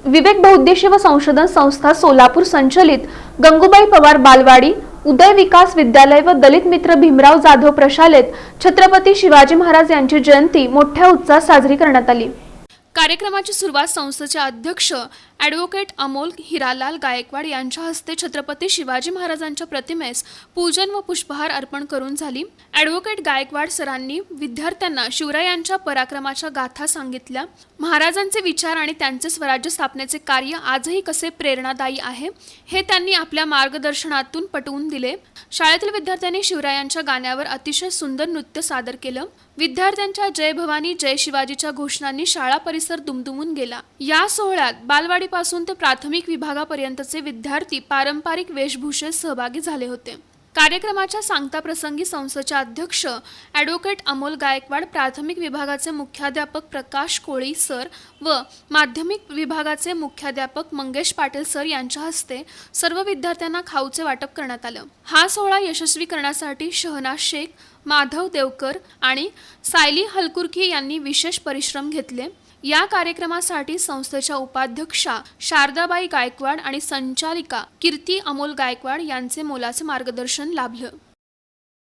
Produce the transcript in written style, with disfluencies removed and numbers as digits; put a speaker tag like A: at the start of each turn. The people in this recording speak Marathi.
A: विवेक बहुउद्देशीय व संशोधन संस्था सोलापूर संचलित गंगूबाई पवार बालवाडी, उदय विकास विद्यालय व दलित मित्र भीमराव जाधव प्रशालेत छत्रपती शिवाजी महाराज यांची जयंती मोठ्या उत्साहात साजरी करण्यात आली। कार्यक्रमाची सुरुवात संस्थेचे अध्यक्ष ॲडव्होकेट अमोल हिरालाल गायकवाड यांच्या हस्ते छत्रपती शिवाजी महाराजांच्या प्रतिमेस पूजन व पुष्पहार अर्पण करून झाली। ॲडव्होकेट गायकवाड सरांनी विद्यार्थ्यांना शिवरायांच्या पराक्रमाच्या गाथा सांगितल्या। महाराजांचे विचार आणि त्यांचे स्वराज्य स्थापनेचे कार्य आजही कसे प्रेरणादायी आहे हे त्यांनी आपल्या मार्गदर्शनातून पटवून दिले। शाळेतील विद्यार्थ्यांनी शिवरायांच्या गाण्यावर अतिशय सुंदर नृत्य सादर केलं। विद्यार्थ्यांच्या जय भवानी जय शिवाजीच्या घोषणांनी शाळा परिसर दुमदुमून गेला। या सोहळ्यात बालवाडीपासून ते प्राथमिक विभागापर्यंतचे विद्यार्थी पारंपरिक वेशभूषेत सहभागी झाले होते। कार्यक्रमाच्या सांगता प्रसंगी संस्थेचे अध्यक्ष ॲडव्होकेट अमोल गायकवाड, प्राथमिक विभागाचे मुख्याध्यापक प्रकाश कोळी सर व माध्यमिक विभागाचे मुख्याध्यापक मंगेश पाटील सर यांच्या हस्ते सर्व विद्यार्थ्यांना खाऊचे वाटप करण्यात आलं। हा सोहळा यशस्वी करण्यासाठी शहनाज शेख, माधव देवकर आणि सायली हलकुर्की यांनी विशेष परिश्रम घेतले। या कार्यक्रमासाठी संस्थेच्या उपाध्यक्षा शारदाबाई गायकवाड आणि संचालिका कीर्ती अमोल गायकवाड यांचे मोलाचे मार्गदर्शन लाभलं।